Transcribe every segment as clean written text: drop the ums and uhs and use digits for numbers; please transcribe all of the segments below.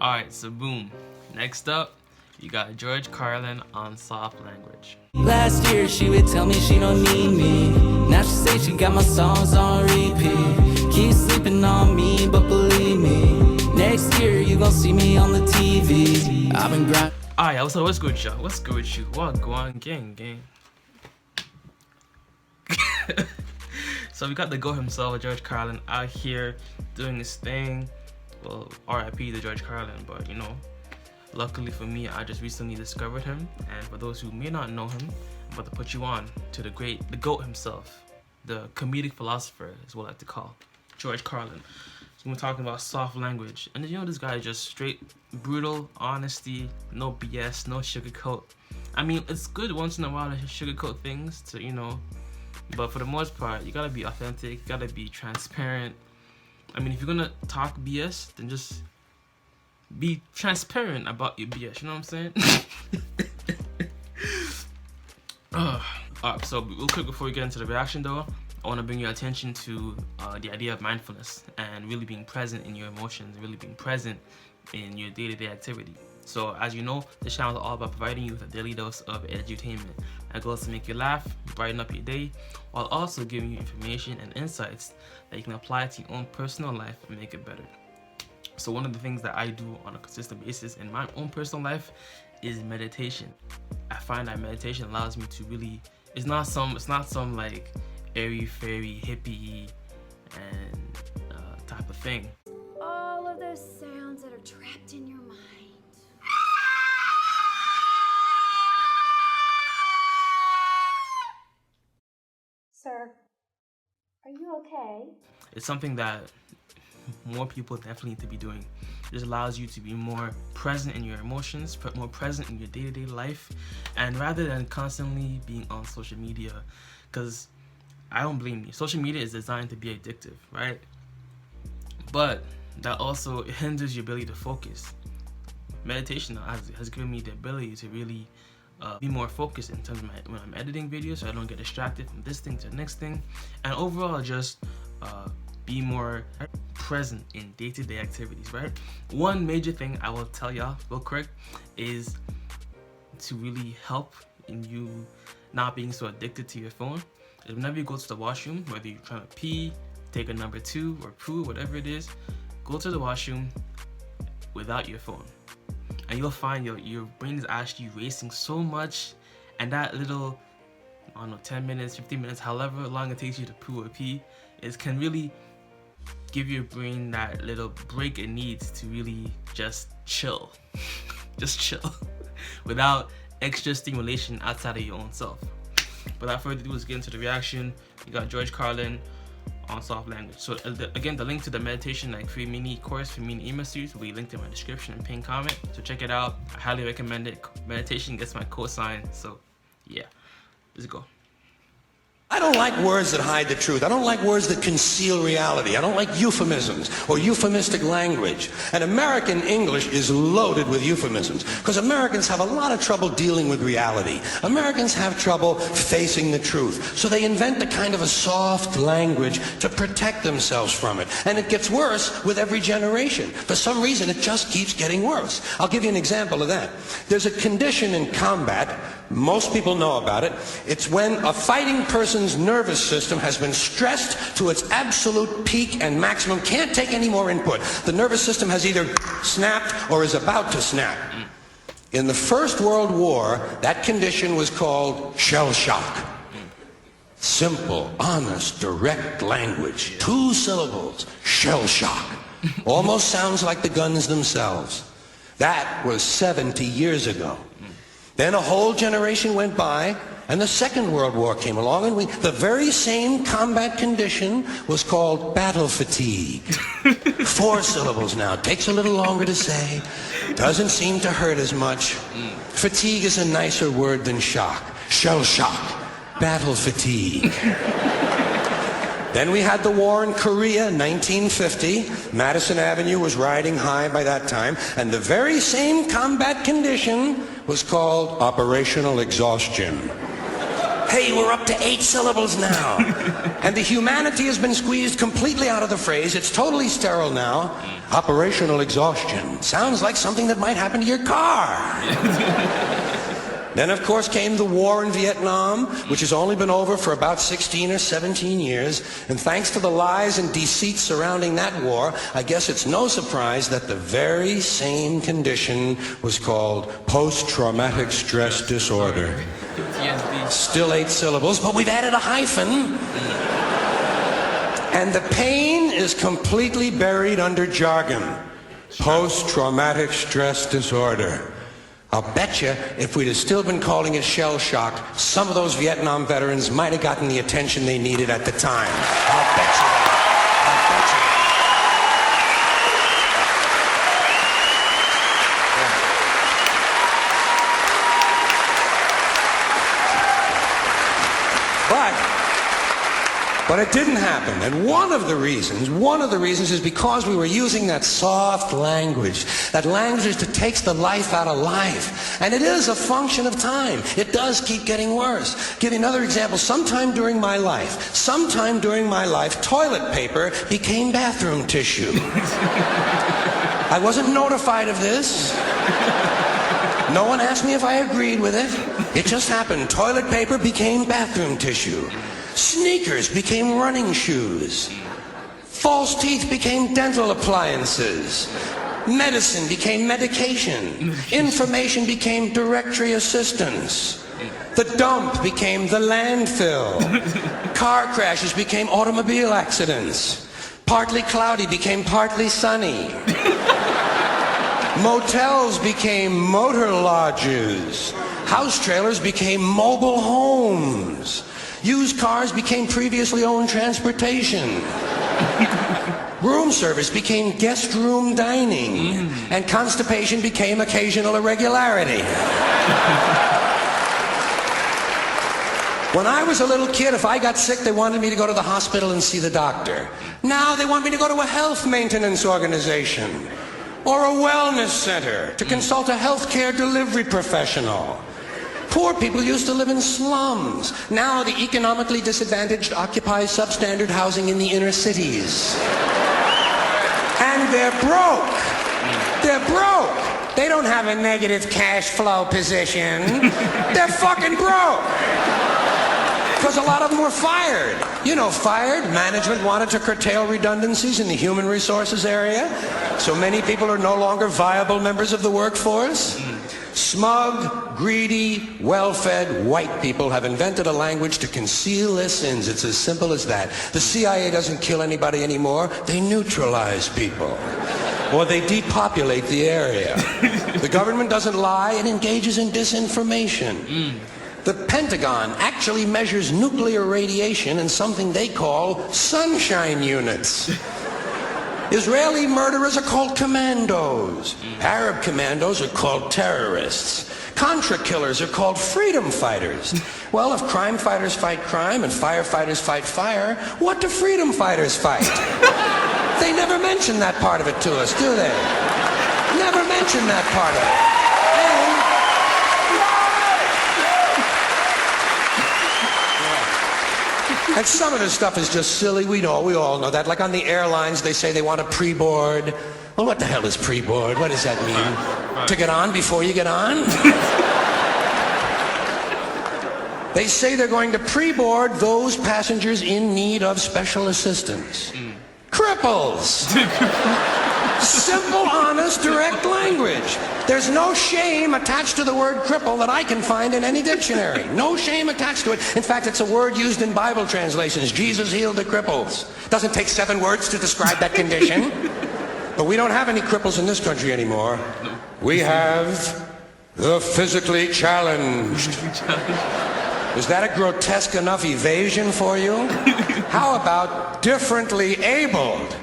Alright, so boom. Next up, you got George Carlin on soft language. Last year she would tell me she don't need me. Now she say she got my songs on repeat. Keep sleeping on me, but believe me, next year you gon' see me on the TV. I've been grinding. Alright, so what's good with y'all? What's good with you? What go on, gang? So we got the GOAT himself, George Carlin, out here doing his thing. Well, R.I.P. to George Carlin, but you know, luckily for me, I just recently discovered him. And for those who may not know him, I'm about to put you on to the GOAT himself, the comedic philosopher is what I like to call George Carlin. So we're talking about soft language, and you know, this guy is just straight brutal honesty, no BS, no sugarcoat. I mean, it's good once in a while to sugarcoat things to, you know, but for the most part, you gotta be authentic, you gotta be transparent. I mean, if you're gonna talk BS, then just be transparent about your BS, you know what I'm saying? Alright, so real quick before we get into the reaction though, I want to bring your attention to the idea of mindfulness and really being present in your emotions, really being present in your day-to-day activity. So as you know, this channel is all about providing you with a daily dose of edutainment. My goal is to make you laugh, brighten up your day, while also giving you information and insights that you can apply to your own personal life and make it better. So one of the things that I do on a consistent basis in my own personal life is meditation. I find that meditation allows me to really, it's not some like airy-fairy hippie and type of thing. All of those sounds that are trapped in your mind. Sir, are you okay? It's something that more people definitely need to be doing. It just allows you to be more present in your emotions, more present in your day-to-day life, and rather than constantly being on social media, because I don't blame you. Social media is designed to be addictive, right? But that also hinders your ability to focus. Meditation has given me the ability to really be more focused in terms of when I'm editing videos, so I don't get distracted from this thing to the next thing, and overall just be more present in day-to-day activities, right? One major thing I will tell y'all real quick is to really help in you not being so addicted to your phone is whenever you go to the washroom, whether you're trying to pee, take a number 2 or poo, whatever it is, go to the washroom without your phone. And you'll find your brain is actually racing so much, and that little, I don't know, 10 minutes, 15 minutes, however long it takes you to poo or pee, can really give your brain that little break it needs to really just chill. Just chill. Without extra stimulation outside of your own self. Without further ado, let's get into the reaction. You got George Carlin on soft language. So again, the link to the meditation like free mini course, free mini email series will be linked in my description and pinned comment. So check it out. I highly recommend it. Meditation gets my cosign. So yeah, let's go. I don't like words that hide the truth. I don't like words that conceal reality. I don't like euphemisms or euphemistic language. And American English is loaded with euphemisms because Americans have a lot of trouble dealing with reality. Americans have trouble facing the truth. So they invent a kind of a soft language to protect themselves from it. And it gets worse with every generation. For some reason, it just keeps getting worse. I'll give you an example of that. There's a condition in combat, most people know about it. It's when a fighting person's nervous system has been stressed to its absolute peak and maximum, can't take any more input. The nervous system has either snapped or is about to snap. In the First World War, that condition was called shell shock. Simple, honest, direct language. 2 syllables, shell shock. Almost sounds like the guns themselves. That was 70 years ago. Then a whole generation went by, and the Second World War came along, and the very same combat condition was called battle fatigue. 4 syllables now. Takes a little longer to say. Doesn't seem to hurt as much. Fatigue is a nicer word than shock. Shell shock. Battle fatigue. Then we had the war in Korea in 1950. Madison Avenue was riding high by that time, and the very same combat condition was called operational exhaustion. Hey, we're up to 8 syllables now. And the humanity has been squeezed completely out of the phrase. It's totally sterile now. Operational exhaustion. Sounds like something that might happen to your car. Then, of course, came the war in Vietnam, which has only been over for about 16 or 17 years. And thanks to the lies and deceit surrounding that war, I guess it's no surprise that the very same condition was called post-traumatic stress disorder. Still 8 syllables, but we've added a hyphen. And the pain is completely buried under jargon. Post-traumatic stress disorder. I'll bet you if we'd have still been calling it shell shock, some of those Vietnam veterans might have gotten the attention they needed at the time. I'll bet you that. I'll bet you. But it didn't happen. And one of the reasons is because we were using that soft language, that language that takes the life out of life. And it is a function of time. It does keep getting worse. Give you another example. Sometime during my life, toilet paper became bathroom tissue. I wasn't notified of this. No one asked me if I agreed with it. It just happened. Toilet paper became bathroom tissue. Sneakers became running shoes. False teeth became dental appliances. Medicine became medication. Information became directory assistance. The dump became the landfill. Car crashes became automobile accidents. Partly cloudy became partly sunny. Motels became motor lodges. House trailers became mobile homes. Used cars became previously owned transportation. Room service became guest room dining. And constipation became occasional irregularity. When I was a little kid, if I got sick, they wanted me to go to the hospital and see the doctor. Now they want me to go to a health maintenance organization or a wellness center to consult a healthcare delivery professional. Poor people used to live in slums. Now the economically disadvantaged occupy substandard housing in the inner cities. And they're broke. They're broke. They don't have a negative cash flow position. They're fucking broke. Because a lot of them were fired. You know, fired. Management wanted to curtail redundancies in the human resources area. So many people are no longer viable members of the workforce. Smug, greedy, well-fed white people have invented a language to conceal their sins. It's as simple as that. The CIA doesn't kill anybody anymore. They neutralize people. Or they depopulate the area. The government doesn't lie. It engages in disinformation. The Pentagon actually measures nuclear radiation in something they call sunshine units. Israeli murderers are called commandos. Arab commandos are called terrorists. Contra killers are called freedom fighters. Well, if crime fighters fight crime and firefighters fight fire, what do freedom fighters fight? They never mention that part of it to us, do they? Never mention that part of it. And some of this stuff is just silly. We all know that. Like on the airlines, they say they want a pre-board. Well, what the hell is pre-board? What does that mean? To get on before you get on? They say they're going to pre-board those passengers in need of special assistance. Cripples! Simple, honest, direct language. There's no shame attached to the word cripple that I can find in any dictionary. No shame attached to it. In fact, it's a word used in Bible translations. Jesus healed the cripples. Doesn't take 7 words to describe that condition. But we don't have any cripples in this country anymore. We have the physically challenged. Is that a grotesque enough evasion for you? How about differently abled?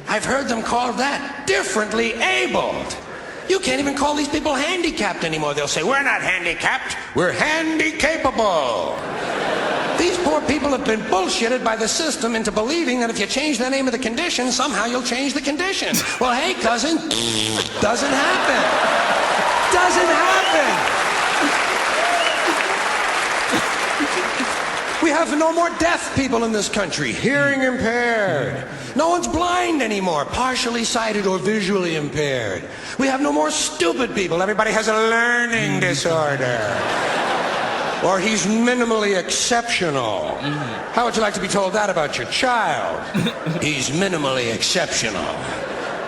I've heard them called that, differently abled. You can't even call these people handicapped anymore. They'll say, we're not handicapped, we're handy-capable. These poor people have been bullshitted by the system into believing that if you change the name of the condition, somehow you'll change the condition. Well, hey, cousin, doesn't happen. Doesn't happen. We have no more deaf people in this country, hearing impaired. No one's blind anymore, partially sighted or visually impaired. We have no more stupid people. Everybody has a learning disorder. Or he's minimally exceptional. How would you like to be told that about your child? He's minimally exceptional.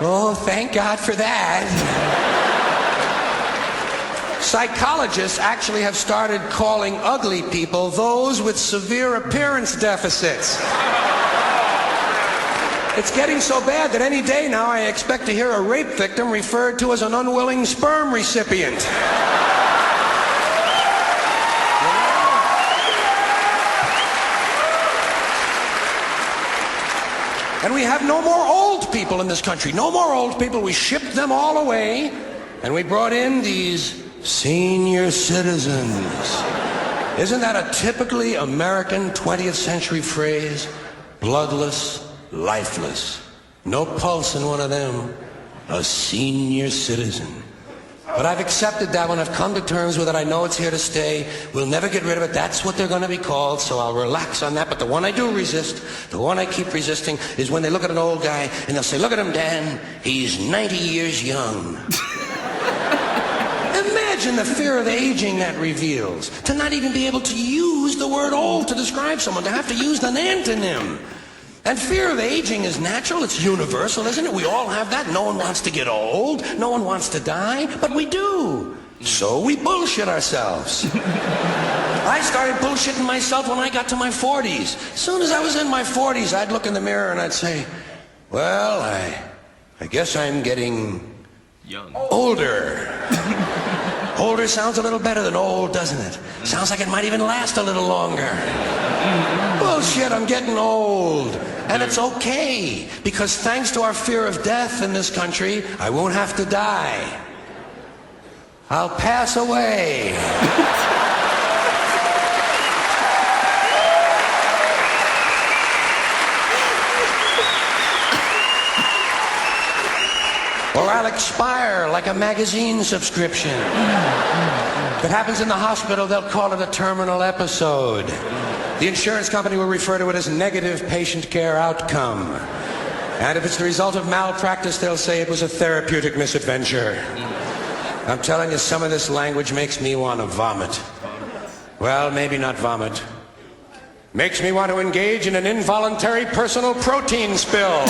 Oh, thank God for that. Psychologists actually have started calling ugly people those with severe appearance deficits. It's getting so bad that any day now I expect to hear a rape victim referred to as an unwilling sperm recipient. And we have no more old people in this country. No more old people. We shipped them all away, and we brought in these senior citizens. Isn't that a typically American 20th century phrase? Bloodless, lifeless. No pulse in one of them. A senior citizen. But I've accepted that one. I've come to terms with it. I know it's here to stay. We'll never get rid of it. That's what they're going to be called, so I'll relax on that. But the one I do resist, the one I keep resisting, is when they look at an old guy and they'll say, look at him, Dan. He's 90 years young. Imagine the fear of aging that reveals. To not even be able to use the word old to describe someone. To have to use an antonym. And fear of aging is natural, it's universal, isn't it? We all have that. No one wants to get old, no one wants to die, but we do. So we bullshit ourselves. I started bullshitting myself when I got to my 40s. As soon as I was in my 40s, I'd look in the mirror and I'd say, well, I guess I'm getting Young. Older. Older sounds a little better than old, doesn't it? Sounds like it might even last a little longer. Bullshit, I'm getting old. And it's okay, because thanks to our fear of death in this country, I won't have to die. I'll pass away. Or I'll expire like a magazine subscription. If it happens in the hospital, they'll call it a terminal episode. The insurance company will refer to it as negative patient care outcome. And if it's the result of malpractice, they'll say it was a therapeutic misadventure. I'm telling you, some of this language makes me want to vomit. Well, maybe not vomit. Makes me want to engage in an involuntary personal protein spill.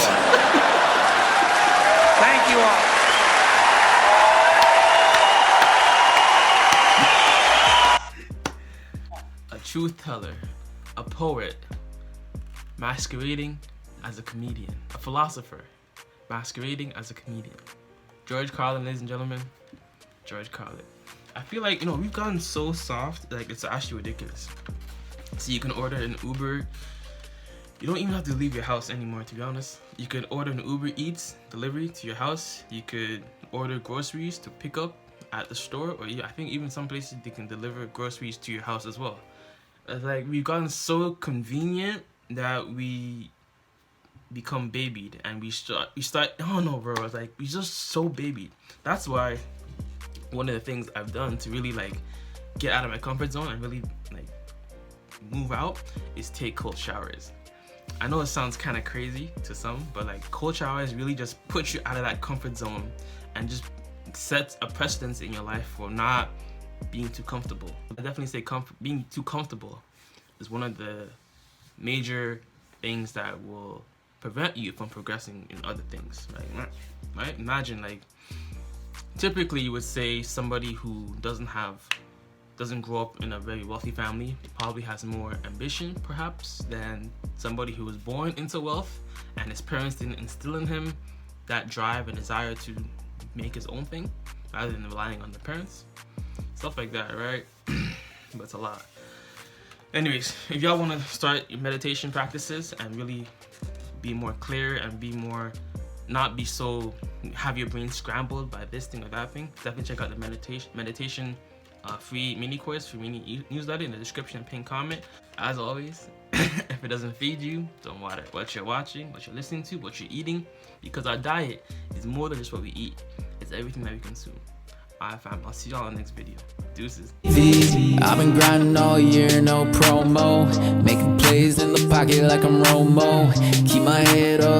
Thank you all. A truth teller, a poet, masquerading as a comedian, a philosopher, masquerading as a comedian. George Carlin, ladies and gentlemen, George Carlin. I feel like, we've gotten so soft, like it's actually ridiculous. So you can order an Uber. You don't even have to leave your house anymore, to be honest. You could order an Uber Eats delivery to your house. You could order groceries to pick up at the store, or I think even some places they can deliver groceries to your house as well. It's like we've gotten so convenient that we become babied, and we start. I don't know, bro. It's like we're just so babied. That's why one of the things I've done to really get out of my comfort zone and really move out is take cold showers. I know it sounds kind of crazy to some, but cold showers really just put you out of that comfort zone and just sets a precedence in your life for not being too comfortable. I definitely say being too comfortable is one of the major things that will prevent you from progressing in other things, right? Imagine typically you would say somebody who doesn't grow up in a very wealthy family probably has more ambition perhaps than somebody who was born into wealth and his parents didn't instill in him that drive and desire to make his own thing rather than relying on the parents. Stuff like that, right? But it's a lot. Anyways, if y'all want to start your meditation practices and really be more clear and not be so, have your brain scrambled by this thing or that thing, definitely check out the meditation free mini course, free mini newsletter in the description and pinned comment. As always, if it doesn't feed you, don't matter what you're watching, what you're listening to, what you're eating, because our diet is more than just what we eat. It's everything that we consume. Alright, fam. I'll see y'all in the next video. Deuces. I've been grinding all year, no promo. Making plays in the pocket like I'm Romo. Keep my head up.